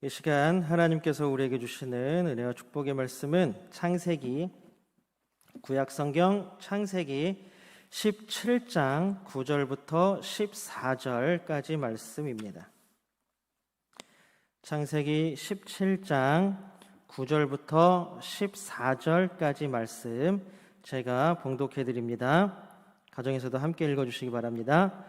이 시간 하나님께서 우리에게 주시는 은혜와 축복의 말씀은 창세기, 구약성경 창세기 17장 9절부터 14절까지 말씀입니다. 창세기 17장 9절부터 14절까지 말씀 제가 봉독해 드립니다. 가정에서도 함께 읽어주시기 바랍니다.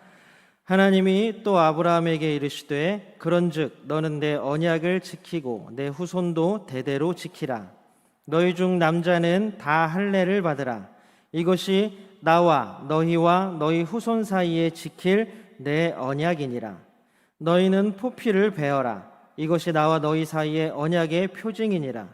하나님이 또 아브라함에게 이르시되 그런즉 너는 내 언약을 지키고 내 후손도 대대로 지키라. 너희 중 남자는 다 할례를 받으라. 이것이 나와 너희와 너희 후손 사이에 지킬 내 언약이니라. 너희는 포피를 베어라. 이것이 나와 너희 사이의 언약의 표징이니라.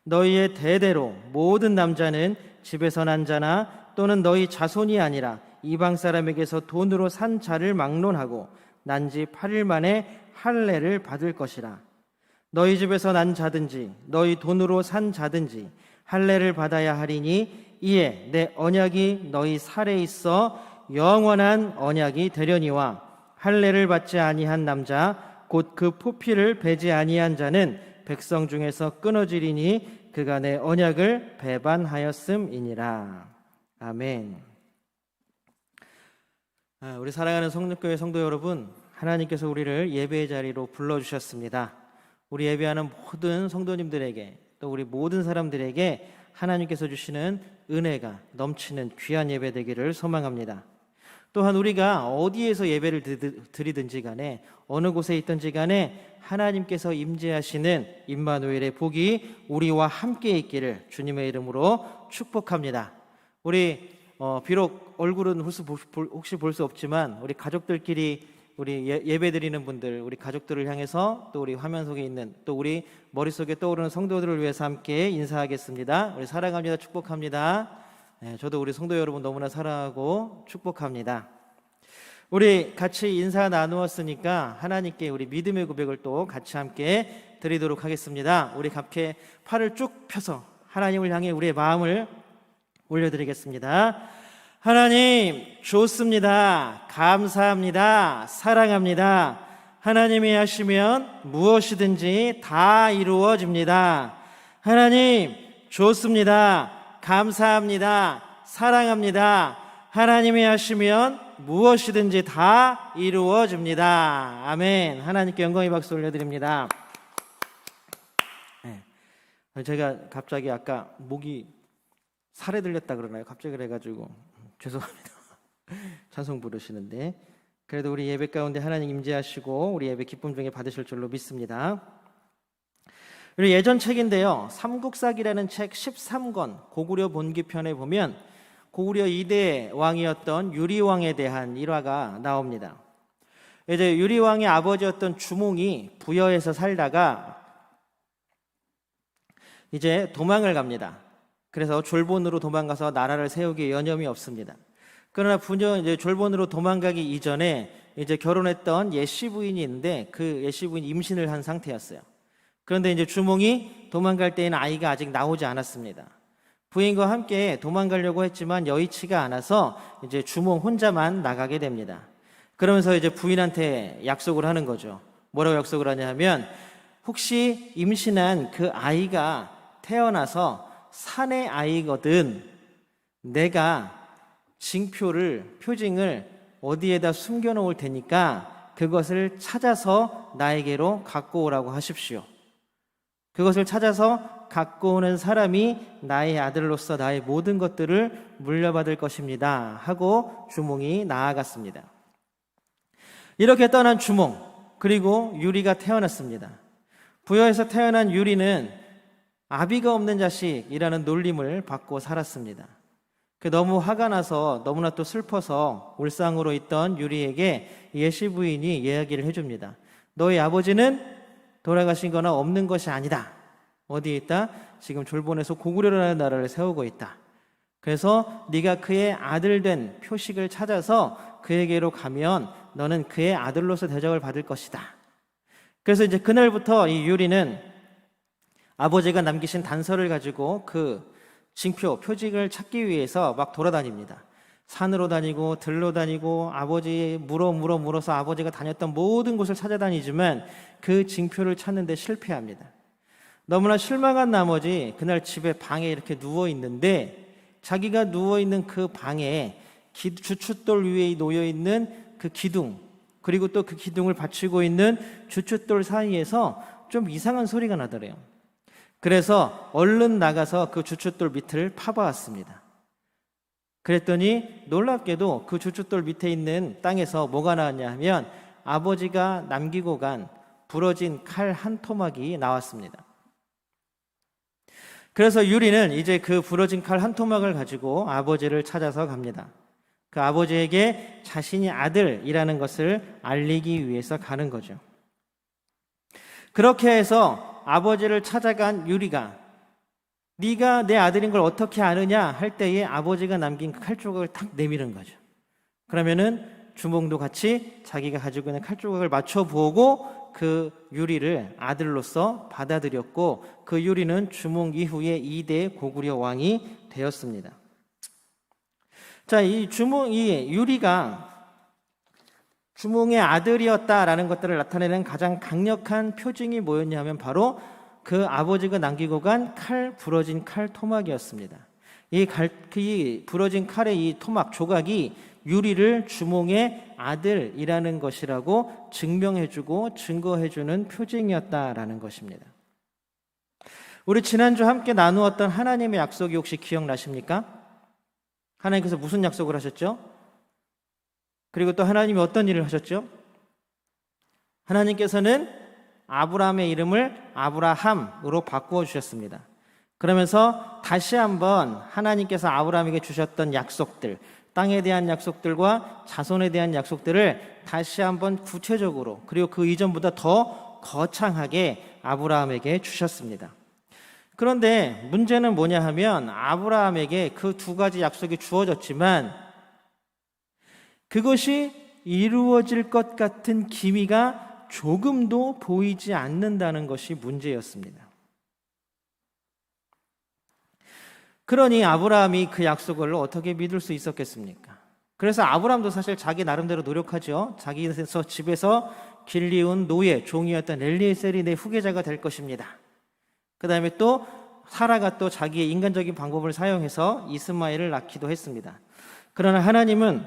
너희의 대대로 모든 남자는 집에서 난 자나 또는 너희 자손이 아니라 이방 사람에게서 돈으로 산 자를 막론하고 난 지 8일 만에 할례를 받을 것이라. 너희 집에서 난 자든지 너희 돈으로 산 자든지 할례를 받아야 하리니 이에 내 언약이 너희 살에 있어 영원한 언약이 되려니와 할례를 받지 아니한 남자 곧 그 포피를 베지 아니한 자는 백성 중에서 끊어지리니 그가 내 언약을 배반하였음이니라. 아멘. 우리 사랑하는 성령교회 성도 여러분, 하나님께서 우리를 예배의 자리로 불러주셨습니다. 우리 예배하는 모든 성도님들에게 또 우리 모든 사람들에게 하나님께서 주시는 은혜가 넘치는 귀한 예배 되기를 소망합니다. 또한 우리가 어디에서 예배를 드리든지 간에 어느 곳에 있든지 간에 하나님께서 임재하시는 임마누엘의 복이 우리와 함께 있기를 주님의 이름으로 축복합니다. 우리 비록 얼굴은 혹시 볼 수 없지만 우리 가족들끼리 우리 예배 드리는 분들, 우리 가족들을 향해서 또 우리 화면 속에 있는 또 우리 머릿속에 떠오르는 성도들을 위해서 함께 인사하겠습니다. 우리 사랑합니다. 축복합니다. 저도 우리 성도 여러분 너무나 사랑하고 축복합니다. 우리 같이 인사 나누었으니까 하나님께 우리 믿음의 고백을 또 같이 함께 드리도록 하겠습니다. 우리 함께 팔을 쭉 펴서 하나님을 향해 우리의 마음을 올려드리겠습니다. 하나님 좋습니다. 감사합니다. 사랑합니다. 하나님이 하시면 무엇이든지 다 이루어집니다. 하나님 좋습니다. 감사합니다. 사랑합니다. 하나님이 하시면 무엇이든지 다 이루어집니다. 아멘. 하나님께 영광의 박수 올려드립니다. 제가 갑자기 아까 목이 살에 들렸다 그러나요? 갑자기 그래가지고 죄송합니다. 찬송 부르시는데 그래도 우리 예배 가운데 하나님 임재하시고 우리 예배 기쁨 중에 받으실 줄로 믿습니다. 그리고 예전 책인데요, 삼국사기라는 책 13권 고구려 본기편에 보면 고구려 2대 왕이었던 유리왕에 대한 일화가 나옵니다. 이제 유리왕의 아버지였던 주몽이 부여에서 살다가 이제 도망을 갑니다. 그래서 졸본으로 도망가서 나라를 세우기에 여념이 없습니다. 그러나 이제 졸본으로 도망가기 이전에 이제 결혼했던 예씨 부인이 있는데 그 예씨 부인이 임신을 한 상태였어요. 그런데 이제 주몽이 도망갈 때에는 아이가 아직 나오지 않았습니다. 부인과 함께 도망가려고 했지만 여의치가 않아서 이제 주몽 혼자만 나가게 됩니다. 그러면서 이제 부인한테 약속을 하는 거죠. 뭐라고 약속을 하냐 하면 혹시 임신한 그 아이가 태어나서 산의 아이거든 내가 표징을 어디에다 숨겨놓을 테니까 그것을 찾아서 나에게로 갖고 오라고 하십시오. 그것을 찾아서 갖고 오는 사람이 나의 아들로서 나의 모든 것들을 물려받을 것입니다 하고 주몽이 나아갔습니다. 이렇게 떠난 주몽, 그리고 유리가 태어났습니다. 부여에서 태어난 유리는 아비가 없는 자식이라는 놀림을 받고 살았습니다. 너무 화가 나서 너무나 또 슬퍼서 울상으로 있던 유리에게 예시 부인이 이야기를 해줍니다. 너희 아버지는 돌아가신 거나 없는 것이 아니다. 어디에 있다? 지금 졸본에서 고구려라는 나라를 세우고 있다. 그래서 네가 그의 아들 된 표식을 찾아서 그에게로 가면 너는 그의 아들로서 대접을 받을 것이다. 그래서 이제 그날부터 이 유리는 아버지가 남기신 단서를 가지고 그 표직을 찾기 위해서 막 돌아다닙니다. 산으로 다니고 들로 다니고 아버지 물어서 아버지가 다녔던 모든 곳을 찾아다니지만 그 징표를 찾는 데 실패합니다. 너무나 실망한 나머지 그날 집에 방에 이렇게 누워 있는데 자기가 누워 있는 그 방에 주춧돌 위에 놓여 있는 그 기둥, 그리고 또 그 기둥을 받치고 있는 주춧돌 사이에서 좀 이상한 소리가 나더래요. 그래서 얼른 나가서 그 주춧돌 밑을 파봐왔습니다. 그랬더니 놀랍게도 그 주춧돌 밑에 있는 땅에서 뭐가 나왔냐 하면 아버지가 남기고 간 부러진 칼 한 토막이 나왔습니다. 그래서 유리는 이제 그 부러진 칼 한 토막을 가지고 아버지를 찾아서 갑니다. 그 아버지에게 자신이 아들이라는 것을 알리기 위해서 가는 거죠. 그렇게 해서 아버지를 찾아간 유리가 네가 내 아들인 걸 어떻게 아느냐 할 때에 아버지가 남긴 그 칼조각을 탁 내미는 거죠. 그러면은 주몽도 같이 자기가 가지고 있는 칼조각을 맞춰보고 그 유리를 아들로서 받아들였고 그 유리는 주몽 이후에 2대 고구려 왕이 되었습니다. 자, 이 유리가 주몽의 아들이었다라는 것들을 나타내는 가장 강력한 표징이 뭐였냐 하면 바로 그 아버지가 남기고 간 부러진 칼 토막이었습니다. 이 부러진 칼의 이 토막 조각이 유리를 주몽의 아들이라는 것이라고 증명해주고 증거해주는 표징이었다라는 것입니다. 우리 지난주 함께 나누었던 하나님의 약속이 혹시 기억나십니까? 하나님께서 무슨 약속을 하셨죠? 그리고 또 하나님이 어떤 일을 하셨죠? 하나님께서는 아브라함의 이름을 아브라함으로 바꾸어 주셨습니다. 그러면서 다시 한번 하나님께서 아브라함에게 주셨던 약속들, 땅에 대한 약속들과 자손에 대한 약속들을 다시 한번 구체적으로 그리고 그 이전보다 더 거창하게 아브라함에게 주셨습니다. 그런데 문제는 뭐냐 하면 아브라함에게 그 두 가지 약속이 주어졌지만 그것이 이루어질 것 같은 기미가 조금도 보이지 않는다는 것이 문제였습니다. 그러니 아브라함이 그 약속을 어떻게 믿을 수 있었겠습니까? 그래서 아브라함도 사실 자기 나름대로 노력하죠. 자기에서 집에서 길리운 노예, 종이었던 엘리에셀이 내 후계자가 될 것입니다. 그 다음에 또 사라가 또 자기의 인간적인 방법을 사용해서 이스마엘을 낳기도 했습니다. 그러나 하나님은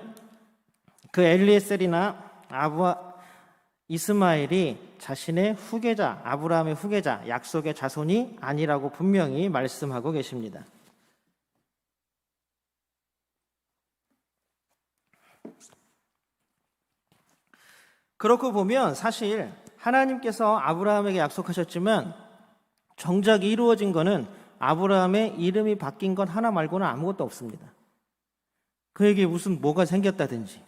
그 엘리에셀이나 이스마엘이 자신의 후계자, 아브라함의 후계자, 약속의 자손이 아니라고 분명히 말씀하고 계십니다. 그렇고 보면 사실 하나님께서 아브라함에게 약속하셨지만 정작 이루어진 것은 아브라함의 이름이 바뀐 것 하나 말고는 아무것도 없습니다. 그에게 뭐가 생겼다든지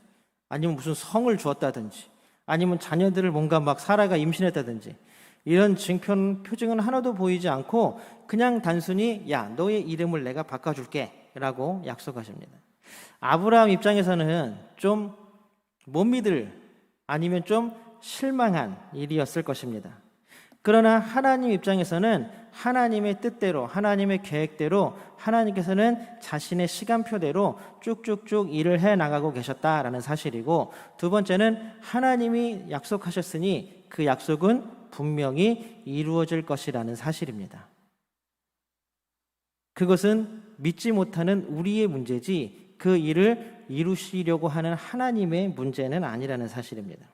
아니면 무슨 성을 주었다든지 아니면 자녀들을 뭔가 막 사라가 임신했다든지 이런 표징은 하나도 보이지 않고 그냥 단순히 야 너의 이름을 내가 바꿔줄게 라고 약속하십니다. 아브라함 입장에서는 좀 못 믿을 아니면 좀 실망한 일이었을 것입니다. 그러나 하나님 입장에서는 하나님의 뜻대로 하나님의 계획대로 하나님께서는 자신의 시간표대로 쭉쭉쭉 일을 해나가고 계셨다라는 사실이고, 두 번째는 하나님이 약속하셨으니 그 약속은 분명히 이루어질 것이라는 사실입니다. 그것은 믿지 못하는 우리의 문제지 그 일을 이루시려고 하는 하나님의 문제는 아니라는 사실입니다.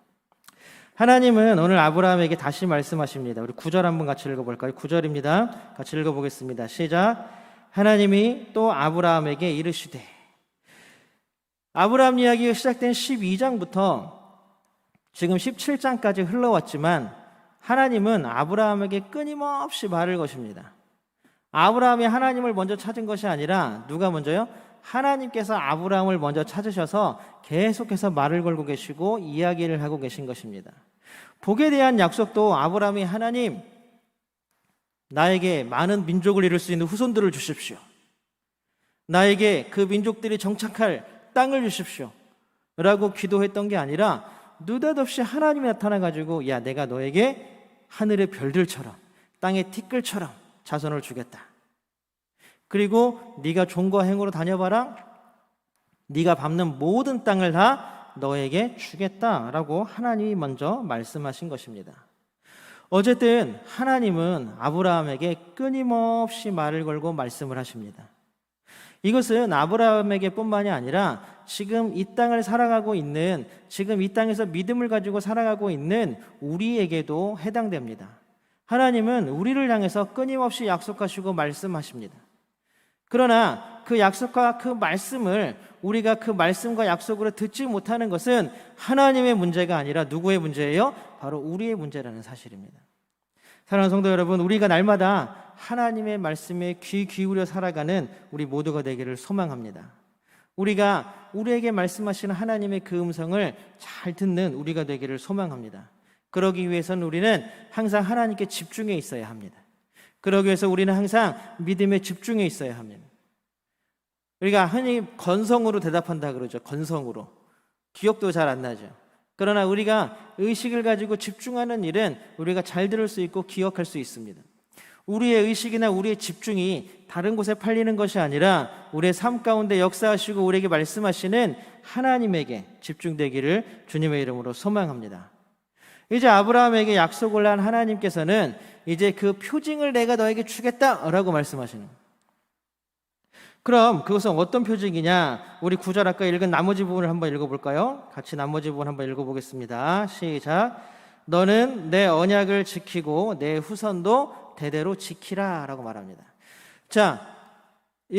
하나님은 오늘 아브라함에게 다시 말씀하십니다. 우리 9절 한번 같이 읽어볼까요? 9절입니다. 같이 읽어보겠습니다. 시작. 하나님이 또 아브라함에게 이르시되, 아브라함 이야기가 시작된 12장부터 지금 17장까지 흘러왔지만 하나님은 아브라함에게 끊임없이 말을 거십니다. 아브라함이 하나님을 먼저 찾은 것이 아니라 누가 먼저요? 하나님께서 아브라함을 먼저 찾으셔서 계속해서 말을 걸고 계시고 이야기를 하고 계신 것입니다. 복에 대한 약속도 아브라함이 하나님, 나에게 많은 민족을 이룰 수 있는 후손들을 주십시오. 나에게 그 민족들이 정착할 땅을 주십시오. 라고 기도했던 게 아니라 느닷없이 하나님이 나타나가지고 야, 내가 너에게 하늘의 별들처럼 땅의 티끌처럼 자손을 주겠다. 그리고 네가 종과 행으로 다녀봐라. 네가 밟는 모든 땅을 다 너에게 주겠다라고 하나님이 먼저 말씀하신 것입니다. 어쨌든 하나님은 아브라함에게 끊임없이 말을 걸고 말씀을 하십니다. 이것은 아브라함에게 뿐만이 아니라 지금 이 땅을 살아가고 있는, 지금 이 땅에서 믿음을 가지고 살아가고 있는 우리에게도 해당됩니다. 하나님은 우리를 향해서 끊임없이 약속하시고 말씀하십니다. 그러나 그 약속과 그 말씀을 우리가 그 말씀과 약속으로 듣지 못하는 것은 하나님의 문제가 아니라 누구의 문제예요? 바로 우리의 문제라는 사실입니다. 사랑하는 성도 여러분, 우리가 날마다 하나님의 말씀에 귀 기울여 살아가는 우리 모두가 되기를 소망합니다. 우리가 우리에게 말씀하시는 하나님의 그 음성을 잘 듣는 우리가 되기를 소망합니다. 그러기 위해서는 우리는 항상 하나님께 집중해 있어야 합니다. 그러기 위해서 우리는 항상 믿음에 집중해 있어야 합니다. 우리가 흔히 건성으로 대답한다 그러죠. 건성으로. 기억도 잘 안 나죠. 그러나 우리가 의식을 가지고 집중하는 일은 우리가 잘 들을 수 있고 기억할 수 있습니다. 우리의 의식이나 우리의 집중이 다른 곳에 팔리는 것이 아니라 우리의 삶 가운데 역사하시고 우리에게 말씀하시는 하나님에게 집중되기를 주님의 이름으로 소망합니다. 이제 아브라함에게 약속을 한 하나님께서는 이제 그 표징을 내가 너에게 주겠다라고 말씀하시는 거예요. 그럼 그것은 어떤 표징이냐? 우리 9절 아까 읽은 나머지 부분을 한번 읽어볼까요? 같이 나머지 부분 한번 읽어보겠습니다. 시작. 너는 내 언약을 지키고 내 후손도 대대로 지키라 라고 말합니다. 자,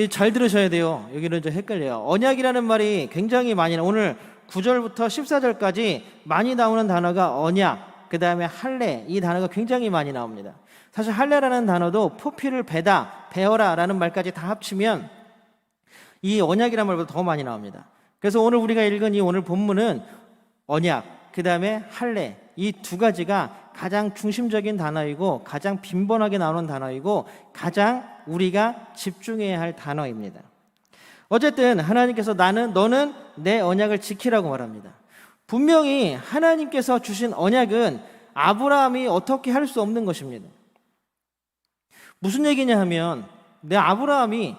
잘 들으셔야 돼요. 여기는 좀 헷갈려요. 언약이라는 말이 굉장히 많이 오늘 9절부터 14절까지 많이 나오는 단어가 언약, 그 다음에 할례, 이 단어가 굉장히 많이 나옵니다. 사실 할례라는 단어도 포피를 베다, 베어라 라는 말까지 다 합치면 이 언약이라는 말보다 더 많이 나옵니다. 그래서 오늘 우리가 읽은 이 오늘 본문은 언약, 그 다음에 할례, 이 두 가지가 가장 중심적인 단어이고 가장 빈번하게 나오는 단어이고 가장 우리가 집중해야 할 단어입니다. 어쨌든 하나님께서 너는 내 언약을 지키라고 말합니다. 분명히 하나님께서 주신 언약은 아브라함이 어떻게 할 수 없는 것입니다. 무슨 얘기냐 하면 내 아브라함이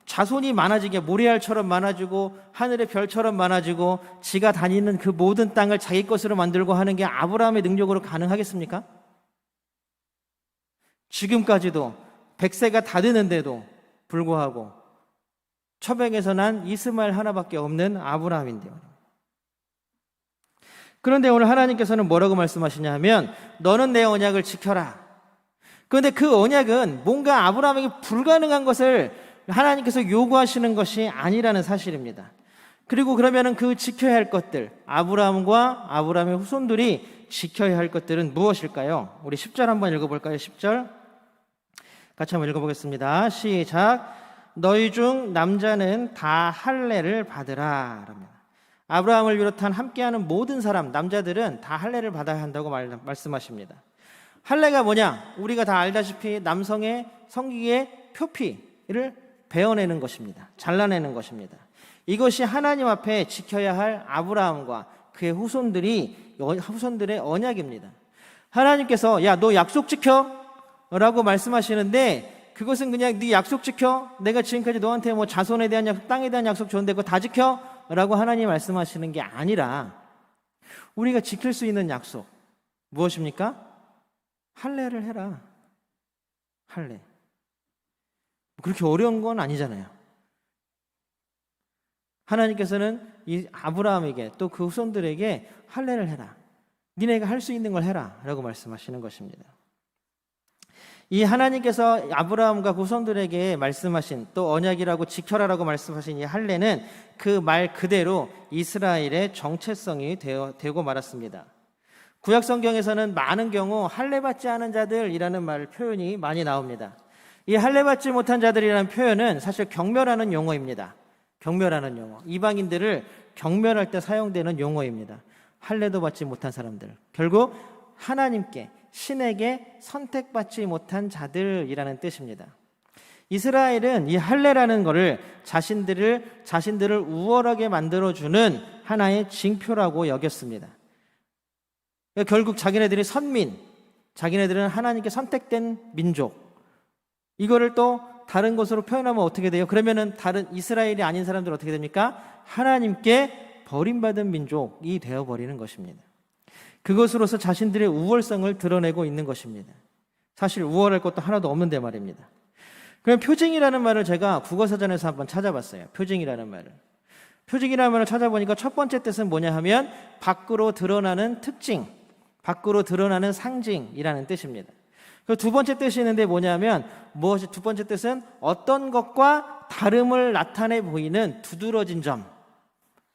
자손이 많아지게 모래알처럼 많아지고 하늘의 별처럼 많아지고 지가 다니는 그 모든 땅을 자기 것으로 만들고 하는 게 아브라함의 능력으로 가능하겠습니까? 지금까지도 100세가 다 되는데도 불구하고 처병에서 난 이스마엘 하나밖에 없는 아브라함인데요. 그런데 오늘 하나님께서는 뭐라고 말씀하시냐 하면 너는 내 언약을 지켜라. 그런데 그 언약은 뭔가 아브라함에게 불가능한 것을 하나님께서 요구하시는 것이 아니라는 사실입니다. 그리고 그러면은 그 지켜야 할 것들, 아브라함과 아브라함의 후손들이 지켜야 할 것들은 무엇일까요? 우리 10절 한번 읽어볼까요? 10절 같이 한번 읽어보겠습니다. 시작. 너희 중 남자는 다 할례를 받으라. 아브라함을 비롯한 함께하는 모든 사람, 남자들은 다 할례를 받아야 한다고 말씀하십니다. 할례가 뭐냐? 우리가 다 알다시피 남성의 성기의 표피를 베어내는 것입니다. 잘라내는 것입니다. 이것이 하나님 앞에 지켜야 할 아브라함과 그의 후손들의 언약입니다. 하나님께서 야, 너 약속 지켜 라고 말씀하시는데 그것은 그냥 네 약속 지켜, 내가 지금까지 너한테 뭐 자손에 대한 약속, 땅에 대한 약속 줬는데 그거 다 지켜 라고 하나님 말씀하시는 게 아니라 우리가 지킬 수 있는 약속 무엇입니까? 할례를 해라. 할례. 그렇게 어려운 건 아니잖아요. 하나님께서는 이 아브라함에게 또 그 후손들에게 할례를 해라. 니네가 할 수 있는 걸 해라 라고 말씀하시는 것입니다. 이 하나님께서 아브라함과 후손들에게 말씀하신 또 언약이라고 지켜라라고 말씀하신 이 할례는 그 말 그대로 이스라엘의 정체성이 되고 말았습니다. 구약 성경에서는 많은 경우 할례 받지 않은 자들이라는 표현이 많이 나옵니다. 이 할례 받지 못한 자들이라는 표현은 사실 경멸하는 용어입니다. 경멸하는 용어. 이방인들을 경멸할 때 사용되는 용어입니다. 할례도 받지 못한 사람들. 결국 하나님께, 신에게 선택받지 못한 자들이라는 뜻입니다. 이스라엘은 이 할례라는 것을 자신들을 우월하게 만들어주는 하나의 징표라고 여겼습니다. 결국 자기네들이 자기네들은 하나님께 선택된 민족, 이거를 또 다른 것으로 표현하면 어떻게 돼요? 그러면은 다른 이스라엘이 아닌 사람들은 어떻게 됩니까? 하나님께 버림받은 민족이 되어버리는 것입니다. 그것으로서 자신들의 우월성을 드러내고 있는 것입니다. 사실 우월할 것도 하나도 없는데 말입니다. 그럼 표징이라는 말을 제가 국어사전에서 한번 찾아봤어요. 표징이라는 말을. 표징이라는 말을 찾아보니까 첫 번째 뜻은 뭐냐 하면 밖으로 드러나는 특징, 밖으로 드러나는 상징이라는 뜻입니다. 그 두 번째 뜻이 있는데 뭐냐면 무엇이 두 번째 뜻은 어떤 것과 다름을 나타내 보이는 두드러진 점.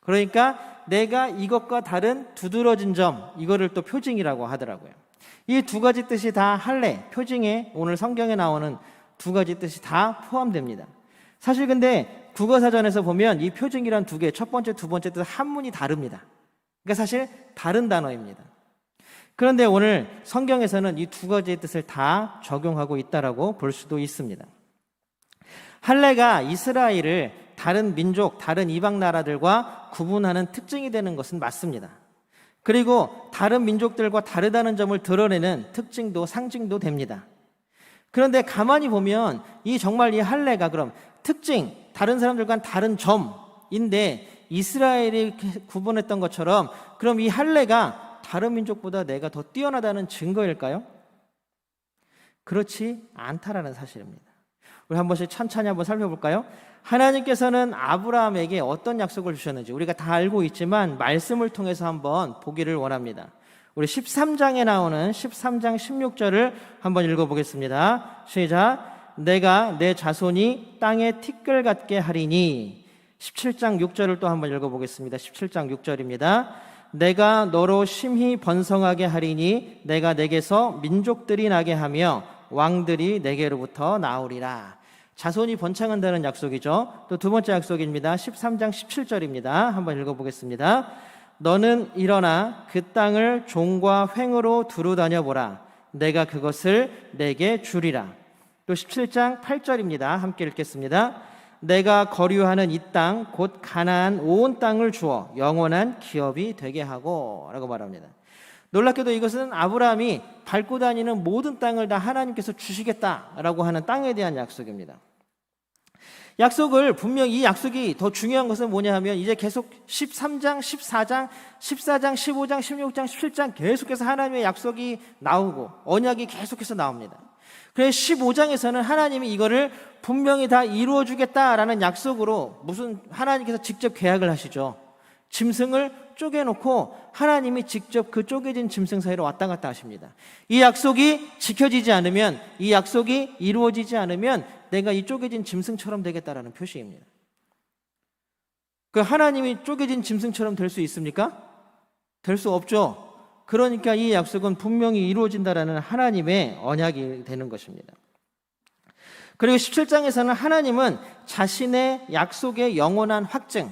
그러니까 내가 이것과 다른 두드러진 점, 이거를 또 표징이라고 하더라고요. 이 두 가지 뜻이 다 할례, 표징에 오늘 성경에 나오는 두 가지 뜻이 다 포함됩니다. 사실 근데 국어사전에서 보면 이 표징이란 두 개, 첫 번째, 두 번째 뜻 한문이 다릅니다. 그러니까 사실 다른 단어입니다. 그런데 오늘 성경에서는 이 두 가지의 뜻을 다 적용하고 있다라고 볼 수도 있습니다. 할례가 이스라엘을 다른 민족, 다른 이방 나라들과 구분하는 특징이 되는 것은 맞습니다. 그리고 다른 민족들과 다르다는 점을 드러내는 특징도 상징도 됩니다. 그런데 가만히 보면 정말 이 할례가 그럼 특징, 다른 사람들과는 다른 점인데 이스라엘이 구분했던 것처럼 그럼 이 할례가 다른 민족보다 내가 더 뛰어나다는 증거일까요? 그렇지 않다라는 사실입니다. 우리 한 번씩 천천히 한번 살펴볼까요? 하나님께서는 아브라함에게 어떤 약속을 주셨는지 우리가 다 알고 있지만 말씀을 통해서 한번 보기를 원합니다. 우리 13장에 나오는 13장 16절을 한번 읽어보겠습니다. 시작. 내가 내 자손이 땅에 티끌 같게 하리니. 17장 6절을 또 한번 읽어보겠습니다. 17장 6절입니다. 내가 너로 심히 번성하게 하리니 내가 내게서 민족들이 나게 하며 왕들이 내게로부터 나오리라. 자손이 번창한다는 약속이죠. 또 두 번째 약속입니다. 13장 17절입니다. 한번 읽어보겠습니다. 너는 일어나 그 땅을 종과 횡으로 두루 다녀보라. 내가 그것을 내게 주리라. 또 17장 8절입니다. 함께 읽겠습니다. 내가 거류하는 이 땅 곧 가나안 온 땅을 주어 영원한 기업이 되게 하고 라고 말합니다. 놀랍게도 이것은 아브라함이 밟고 다니는 모든 땅을 다 하나님께서 주시겠다라고 하는 땅에 대한 약속입니다. 약속을 분명히 이 약속이 더 중요한 것은 뭐냐 하면 이제 계속 13장, 14장, 14장, 15장, 16장, 17장 계속해서 하나님의 약속이 나오고 언약이 계속해서 나옵니다. 그래서 15장에서는 하나님이 이거를 분명히 다 이루어 주겠다라는 약속으로 무슨 하나님께서 직접 계약을 하시죠. 짐승을 쪼개놓고 하나님이 직접 그 쪼개진 짐승 사이로 왔다 갔다 하십니다. 이 약속이 지켜지지 않으면, 이 약속이 이루어지지 않으면 내가 이 쪼개진 짐승처럼 되겠다라는 표시입니다. 그 하나님이 쪼개진 짐승처럼 될 수 있습니까? 될 수 없죠. 그러니까 이 약속은 분명히 이루어진다라는 하나님의 언약이 되는 것입니다. 그리고 17장에서는 하나님은 자신의 약속의 영원한 확증,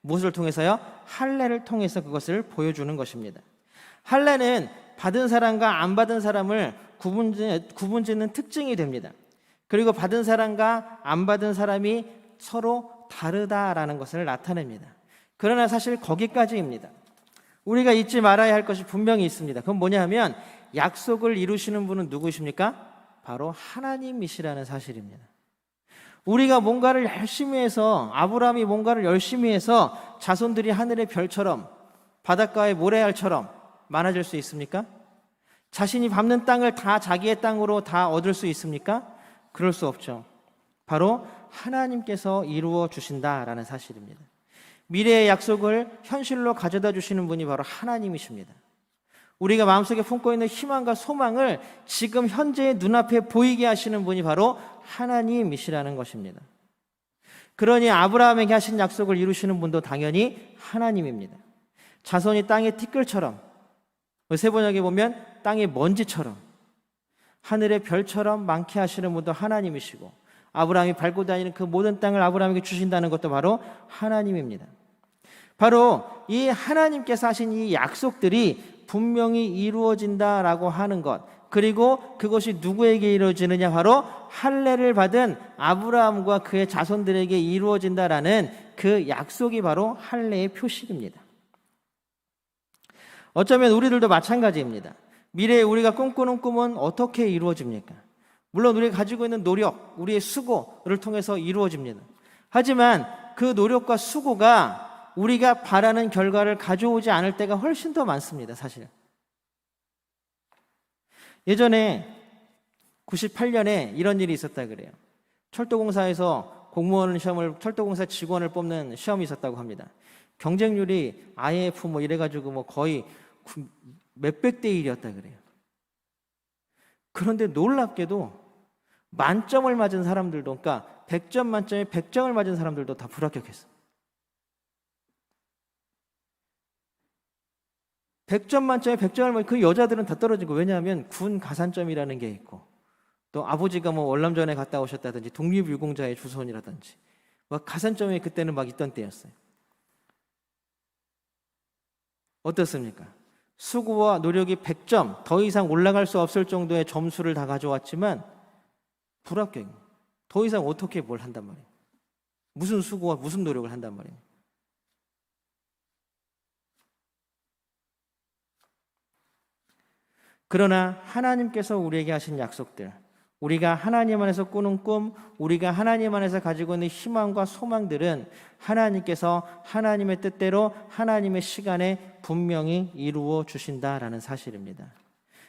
무엇을 통해서요? 할례를 통해서 그것을 보여주는 것입니다. 할례는 받은 사람과 안 받은 사람을 구분짓는 특징이 됩니다. 그리고 받은 사람과 안 받은 사람이 서로 다르다라는 것을 나타냅니다. 그러나 사실 거기까지입니다. 우리가 잊지 말아야 할 것이 분명히 있습니다. 그건 뭐냐 하면 약속을 이루시는 분은 누구십니까? 바로 하나님이시라는 사실입니다. 우리가 뭔가를 열심히 해서, 아브라함이 뭔가를 열심히 해서 자손들이 하늘의 별처럼 바닷가의 모래알처럼 많아질 수 있습니까? 자신이 밟는 땅을 다 자기의 땅으로 다 얻을 수 있습니까? 그럴 수 없죠. 바로 하나님께서 이루어 주신다라는 사실입니다. 미래의 약속을 현실로 가져다 주시는 분이 바로 하나님이십니다. 우리가 마음속에 품고 있는 희망과 소망을 지금 현재의 눈앞에 보이게 하시는 분이 바로 하나님이시라는 것입니다. 그러니 아브라함에게 하신 약속을 이루시는 분도 당연히 하나님입니다. 자손이 땅의 티끌처럼, 세번역에 보면 땅의 먼지처럼, 하늘의 별처럼 많게 하시는 분도 하나님이시고, 아브라함이 밟고 다니는 그 모든 땅을 아브라함에게 주신다는 것도 바로 하나님입니다. 바로 이 하나님께서 하신 이 약속들이 분명히 이루어진다라고 하는 것, 그리고 그것이 누구에게 이루어지느냐? 바로 할례를 받은 아브라함과 그의 자손들에게 이루어진다라는 그 약속이 바로 할례의 표식입니다. 어쩌면 우리들도 마찬가지입니다. 미래에 우리가 꿈꾸는 꿈은 어떻게 이루어집니까? 물론 우리가 가지고 있는 노력, 우리의 수고를 통해서 이루어집니다. 하지만 그 노력과 수고가 우리가 바라는 결과를 가져오지 않을 때가 훨씬 더 많습니다, 사실. 예전에 98년에 이런 일이 있었다 그래요. 철도공사에서 공무원 시험을, 철도공사 직원을 뽑는 시험이 있었다고 합니다. 경쟁률이 IF 이래가지고 거의 몇백 대 1이었다 그래요. 그런데 놀랍게도 만점을 맞은 사람들도, 그러니까 100점 만점에 100점을 맞은 사람들도 다 불합격했어. 100점 만점에 100점을 맞은 그 여자들은 다 떨어지고, 왜냐하면 군 가산점이라는 게 있고, 또 아버지가 월남전에 갔다 오셨다든지 독립유공자의 주손이라든지 가산점이 그때는 있던 때였어요. 어떻습니까? 수고와 노력이 100점, 더 이상 올라갈 수 없을 정도의 점수를 다 가져왔지만 불합격입니다. 더 이상 어떻게 뭘 한단 말이에요. 무슨 수고와 무슨 노력을 한단 말이에요. 그러나 하나님께서 우리에게 하신 약속들, 우리가 하나님 안에서 꾸는 꿈, 우리가 하나님 안에서 가지고 있는 희망과 소망들은 하나님께서 하나님의 뜻대로 하나님의 시간에 분명히 이루어 주신다라는 사실입니다.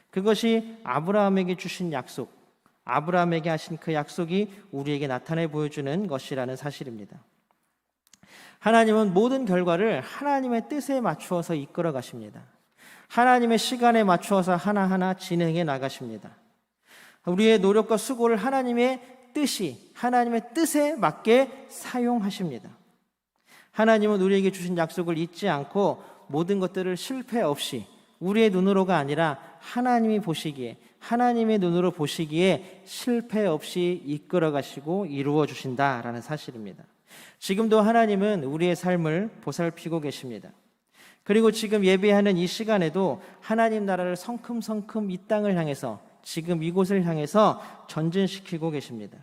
그것이 아브라함에게 주신 약속, 아브라함에게 하신 그 약속이 우리에게 나타내 보여주는 것이라는 사실입니다. 하나님은 모든 결과를 하나님의 뜻에 맞추어서 이끌어 가십니다. 하나님의 시간에 맞추어서 하나하나 진행해 나가십니다. 우리의 노력과 수고를 하나님의 뜻에 맞게 사용하십니다. 하나님은 우리에게 주신 약속을 잊지 않고 모든 것들을 실패 없이, 우리의 눈으로가 아니라 하나님이 보시기에, 하나님의 눈으로 보시기에 실패 없이 이끌어 가시고 이루어 주신다라는 사실입니다. 지금도 하나님은 우리의 삶을 보살피고 계십니다. 그리고 지금 예배하는 이 시간에도 하나님 나라를 성큼성큼 이 땅을 향해서, 지금 이곳을 향해서 전진시키고 계십니다.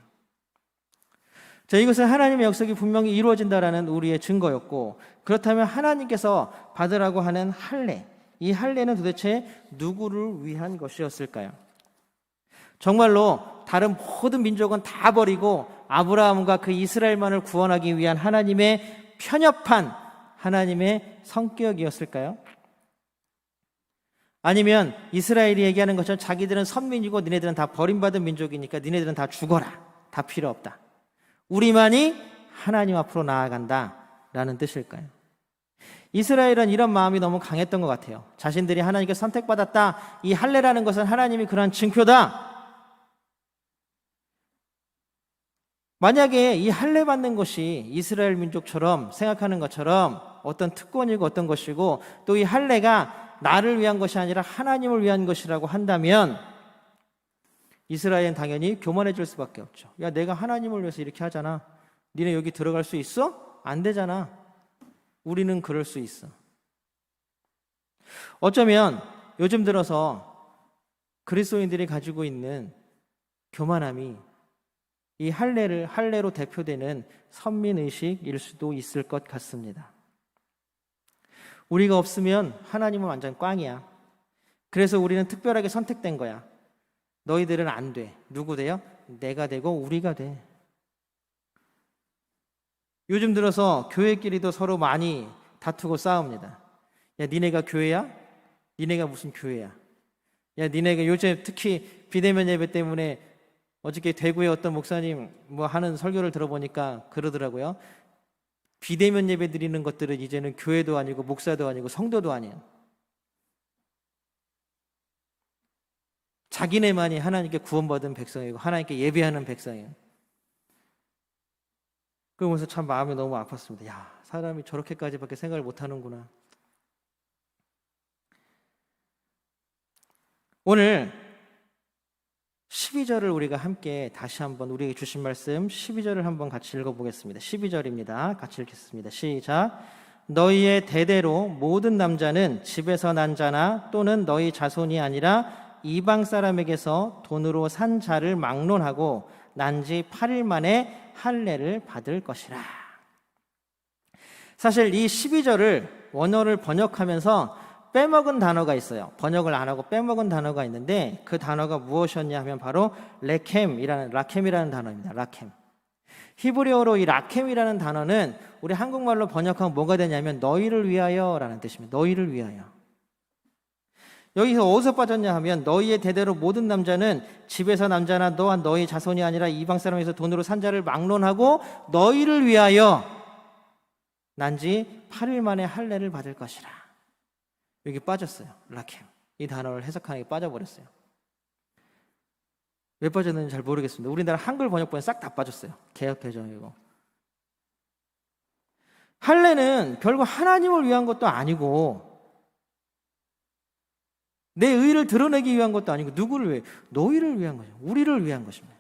자, 이것은 하나님의 약속이 분명히 이루어진다라는 우리의 증거였고, 그렇다면 하나님께서 받으라고 하는 할례, 이 할례는 도대체 누구를 위한 것이었을까요? 정말로 다른 모든 민족은 다 버리고 아브라함과 그 이스라엘만을 구원하기 위한 하나님의 편협한 하나님의 성격이었을까요? 아니면 이스라엘이 얘기하는 것처럼 자기들은 선민이고 니네들은 다 버림받은 민족이니까 니네들은 다 죽어라, 다 필요 없다, 우리만이 하나님 앞으로 나아간다 라는 뜻일까요? 이스라엘은 이런 마음이 너무 강했던 것 같아요. 자신들이 하나님께 선택받았다, 이 할례라는 것은 하나님이 그러한 증표다. 만약에 이 할례 받는 것이 이스라엘 민족처럼 생각하는 것처럼 어떤 특권이고 어떤 것이고, 또 이 할례가 나를 위한 것이 아니라 하나님을 위한 것이라고 한다면 이스라엘은 당연히 교만해질 수밖에 없죠. 야, 내가 하나님을 위해서 이렇게 하잖아. 니네 여기 들어갈 수 있어? 안 되잖아. 우리는 그럴 수 있어. 어쩌면 요즘 들어서 그리스도인들이 가지고 있는 교만함이 이 할례로 대표되는 선민의식일 수도 있을 것 같습니다. 우리가 없으면 하나님은 완전 꽝이야. 그래서 우리는 특별하게 선택된 거야. 너희들은 안 돼. 누구 돼요? 내가 되고 우리가 돼. 요즘 들어서 교회끼리도 서로 많이 다투고 싸웁니다. 야, 니네가 교회야? 니네가 무슨 교회야? 야, 니네가 요즘 특히 비대면 예배 때문에 어저께 대구의 어떤 목사님 하는 설교를 들어보니까 그러더라고요. 비대면 예배 드리는 것들은 이제는 교회도 아니고 목사도 아니고 성도도 아니에요. 자기네만이 하나님께 구원받은 백성이고 하나님께 예배하는 백성이에요. 그러면서 참 마음이 너무 아팠습니다. 야, 사람이 저렇게까지밖에 생각을 못하는구나. 오늘 12절을 우리가 함께 다시 한번, 우리에게 주신 말씀 12절을 한번 같이 읽어보겠습니다. 12절입니다. 같이 읽겠습니다. 시작. 너희의 대대로 모든 남자는 집에서 난 자나 또는 너희 자손이 아니라 이방 사람에게서 돈으로 산 자를 막론하고 난 지 8일 만에 할례를 받을 것이라. 사실 이 12절을 원어를 번역하면서 빼먹은 단어가 있어요. 번역을 안 하고 빼먹은 단어가 있는데 그 단어가 무엇이었냐 하면 바로 라켐이라는 단어입니다. 라켐. 히브리어로 이 라켐이라는 단어는 우리 한국말로 번역하면 뭐가 되냐면 너희를 위하여라는 뜻입니다. 너희를 위하여. 여기서 어디서 빠졌냐 하면 너희의 대대로 모든 남자는 집에서 남자나 너와 너희 자손이 아니라 이방 사람에서 돈으로 산 자를 막론하고 너희를 위하여 난지 8일 만에 할례를 받을 것이라. 여기 빠졌어요. 라켐. 이 단어를 해석하는 게 빠져버렸어요. 왜 빠졌는지 잘 모르겠습니다. 우리나라 한글 번역본에 싹 다 빠졌어요. 개역개정이고. 할례는 결국 하나님을 위한 것도 아니고 내 의를 드러내기 위한 것도 아니고 누구를 위해? 너희를 위한 거죠. 우리를 위한 것입니다.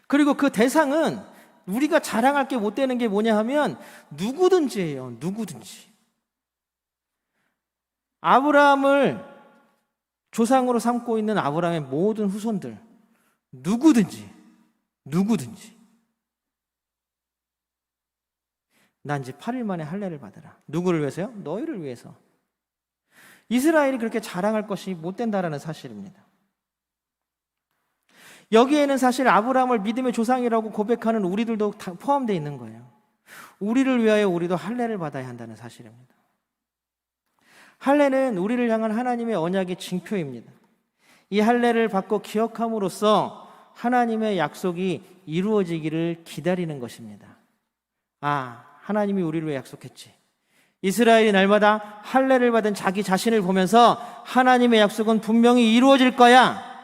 그리고 그 대상은 우리가 자랑할 게 못 되는 게 뭐냐 하면 누구든지예요. 누구든지. 아브라함을 조상으로 삼고 있는 아브라함의 모든 후손들 누구든지 난 이제 8일 만에 할례를 받으라. 누구를 위해서요? 너희를 위해서. 이스라엘이 그렇게 자랑할 것이 못 된다라는 사실입니다. 여기에는 사실 아브라함을 믿음의 조상이라고 고백하는 우리들도 포함되어 있는 거예요. 우리를 위하여 우리도 할례를 받아야 한다는 사실입니다. 할례는 우리를 향한 하나님의 언약의 징표입니다. 이 할례를 받고 기억함으로써 하나님의 약속이 이루어지기를 기다리는 것입니다. 하나님이 우리를 위해 약속했지. 이스라엘이 날마다 할례를 받은 자기 자신을 보면서 하나님의 약속은 분명히 이루어질 거야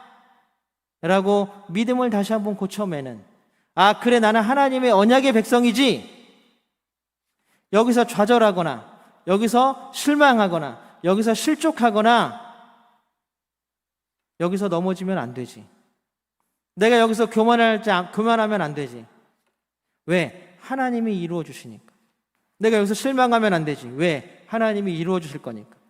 라고 믿음을 다시 한번 고쳐매는, 그래 나는 하나님의 언약의 백성이지. 여기서 좌절하거나 여기서 실망하거나 여기서 실족하거나 여기서 넘어지면 안 되지. 내가 여기서 교만하면 안 되지. 왜? 하나님이 이루어 주시니까. 내가 여기서 실망하면 안 되지. 왜? 하나님이 이루어 주실 거니까.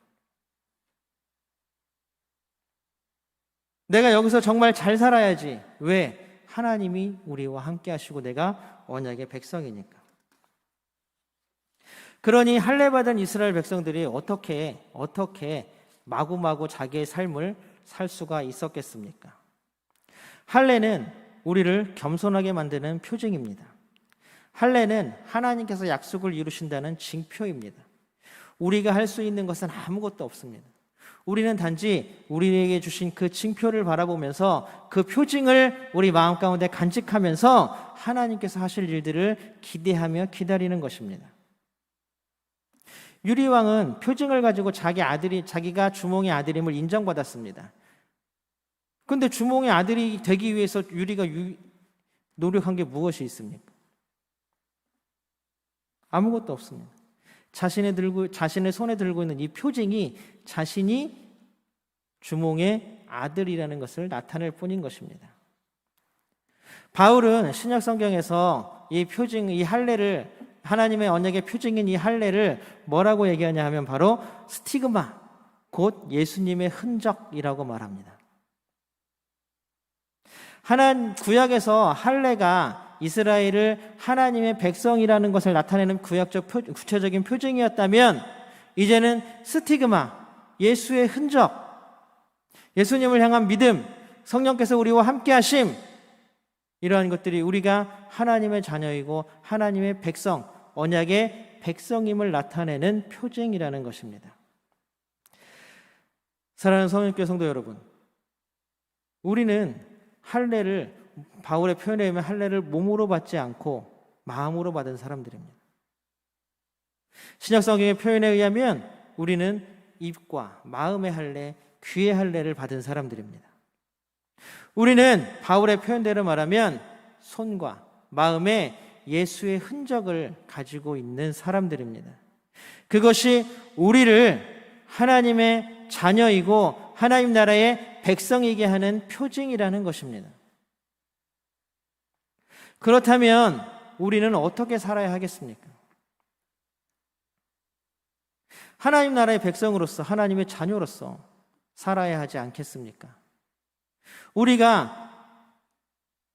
내가 여기서 정말 잘 살아야지. 왜? 하나님이 우리와 함께 하시고 내가 언약의 백성이니까. 그러니 할례 받은 이스라엘 백성들이 어떻게 마구마구 자기의 삶을 살 수가 있었겠습니까? 할례는 우리를 겸손하게 만드는 표징입니다. 할례는 하나님께서 약속을 이루신다는 징표입니다. 우리가 할 수 있는 것은 아무것도 없습니다. 우리는 단지 우리에게 주신 그 징표를 바라보면서 그 표징을 우리 마음 가운데 간직하면서 하나님께서 하실 일들을 기대하며 기다리는 것입니다. 유리왕은 표징을 가지고 자기가 주몽의 아들임을 인정받았습니다. 그런데 주몽의 아들이 되기 위해서 유리가 노력한 게 무엇이 있습니까? 아무것도 없습니다. 자신의 손에 들고 있는 이 표징이 자신이 주몽의 아들이라는 것을 나타낼 뿐인 것입니다. 바울은 신약 성경에서 이 표징, 이 할례를, 하나님의 언약의 표징인 이 할례를 뭐라고 얘기하냐 하면 바로 스티그마, 곧 예수님의 흔적이라고 말합니다. 구약에서 할례가 이스라엘을 하나님의 백성이라는 것을 나타내는 구체적인 표징이었다면 이제는 스티그마, 예수의 흔적, 예수님을 향한 믿음, 성령께서 우리와 함께 하심, 이러한 것들이 우리가 하나님의 자녀이고 하나님의 백성, 언약의 백성임을 나타내는 표징이라는 것입니다. 사랑하는 성령교회 성도 여러분, 우리는 할례를, 바울의 표현에 의하면 할례를 몸으로 받지 않고 마음으로 받은 사람들입니다. 신약 성경의 표현에 의하면 우리는 입과 마음의 할례, 귀의 할례를 받은 사람들입니다. 우리는 바울의 표현대로 말하면 손과 마음에 예수의 흔적을 가지고 있는 사람들입니다. 그것이 우리를 하나님의 자녀이고 하나님 나라의 백성이게 하는 표징이라는 것입니다. 그렇다면 우리는 어떻게 살아야 하겠습니까? 하나님 나라의 백성으로서, 하나님의 자녀로서 살아야 하지 않겠습니까? 우리가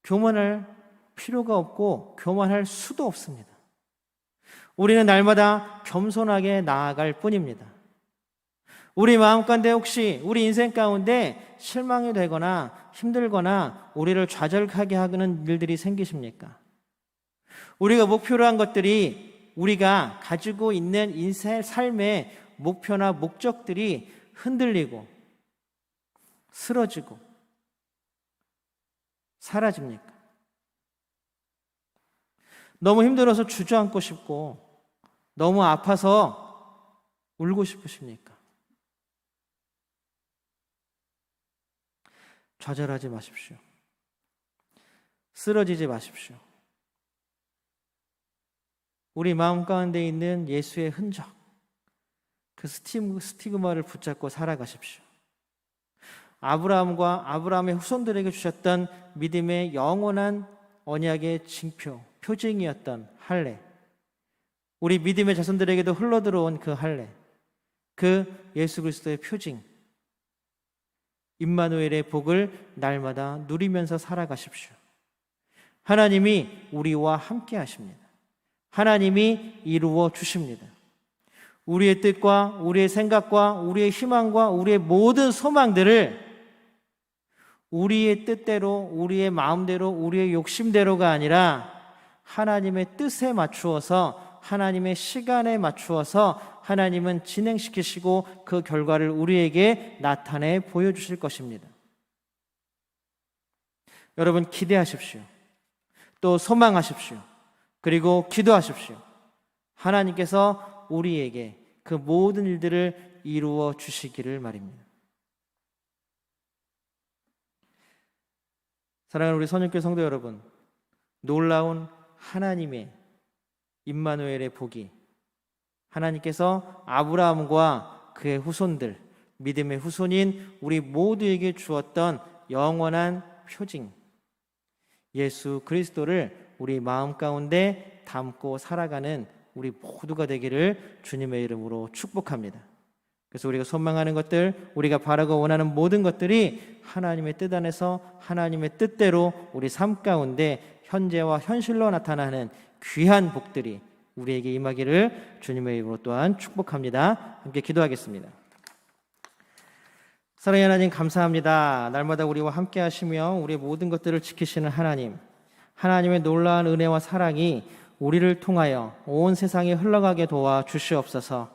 교만할 필요가 없고 교만할 수도 없습니다. 우리는 날마다 겸손하게 나아갈 뿐입니다. 우리 마음 가운데 혹시 우리 인생 가운데 실망이 되거나 힘들거나 우리를 좌절하게 하는 일들이 생기십니까? 우리가 목표로 한 것들이, 우리가 가지고 있는 인생 삶의 목표나 목적들이 흔들리고 쓰러지고 사라집니까? 너무 힘들어서 주저앉고 싶고 너무 아파서 울고 싶으십니까? 좌절하지 마십시오. 쓰러지지 마십시오. 우리 마음 가운데 있는 예수의 흔적, 그 스티그마를 붙잡고 살아가십시오. 아브라함의 후손들에게 주셨던 믿음의 영원한 언약의 징표, 표징이었던 할례, 우리 믿음의 자손들에게도 흘러들어온 그 할례, 그 예수 그리스도의 표징, 임마누엘의 복을 날마다 누리면서 살아가십시오. 하나님이 우리와 함께 하십니다. 하나님이 이루어 주십니다. 우리의 뜻과 우리의 생각과 우리의 희망과 우리의 모든 소망들을 우리의 뜻대로, 우리의 마음대로, 우리의 욕심대로가 아니라 하나님의 뜻에 맞추어서, 하나님의 시간에 맞추어서 하나님은 진행시키시고 그 결과를 우리에게 나타내 보여주실 것입니다. 여러분, 기대하십시오. 또 소망하십시오. 그리고 기도하십시오. 하나님께서 우리에게 그 모든 일들을 이루어 주시기를 말입니다. 사랑하는 우리 선영교회 성도 여러분, 놀라운 하나님의 임마누엘의 복이, 하나님께서 아브라함과 그의 후손들, 믿음의 후손인 우리 모두에게 주었던 영원한 표징, 예수 그리스도를 우리 마음 가운데 담고 살아가는 우리 모두가 되기를 주님의 이름으로 축복합니다. 그래서 우리가 소망하는 것들, 우리가 바라고 원하는 모든 것들이 하나님의 뜻 안에서 하나님의 뜻대로 우리 삶 가운데 현재와 현실로 나타나는 귀한 복들이 우리에게 임하기를 주님의 이름으로 또한 축복합니다. 함께 기도하겠습니다. 사랑의 하나님, 감사합니다. 날마다 우리와 함께 하시며 우리의 모든 것들을 지키시는 하나님, 하나님의 놀라운 은혜와 사랑이 우리를 통하여 온 세상에 흘러가게 도와 주시옵소서.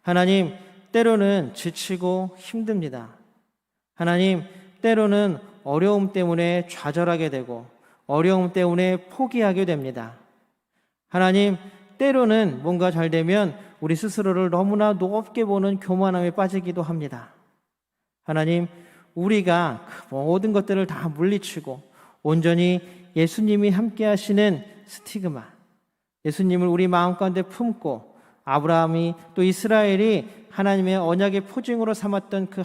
하나님, 때로는 지치고 힘듭니다. 하나님, 때로는 어려움 때문에 좌절하게 되고 어려움 때문에 포기하게 됩니다. 하나님, 때로는 뭔가 잘 되면 우리 스스로를 너무나 높게 보는 교만함에 빠지기도 합니다. 하나님, 우리가 그 모든 것들을 다 물리치고 온전히 예수님이 함께 하시는 스티그마, 예수님을 우리 마음 가운데 품고 아브라함이 또 이스라엘이 하나님의 언약의 표징으로 삼았던 그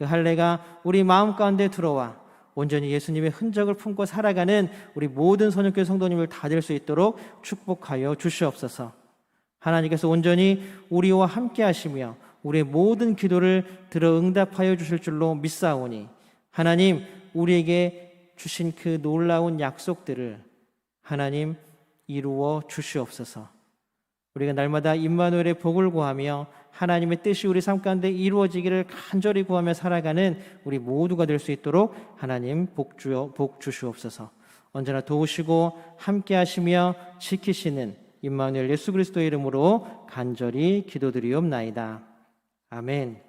할례가 우리 마음 가운데 들어와 온전히 예수님의 흔적을 품고 살아가는 우리 모든 선영교회 성도님을 다 될 수 있도록 축복하여 주시옵소서. 하나님께서 온전히 우리와 함께 하시며 우리의 모든 기도를 들어 응답하여 주실 줄로 믿사오니 하나님, 우리에게 주신 그 놀라운 약속들을 하나님 이루어 주시옵소서. 우리가 날마다 임마누엘의 복을 구하며 하나님의 뜻이 우리 삶 가운데 이루어지기를 간절히 구하며 살아가는 우리 모두가 될 수 있도록 하나님 복 주시옵소서. 언제나 도우시고 함께 하시며 지키시는 임마누엘 예수 그리스도의 이름으로 간절히 기도드리옵나이다. 아멘.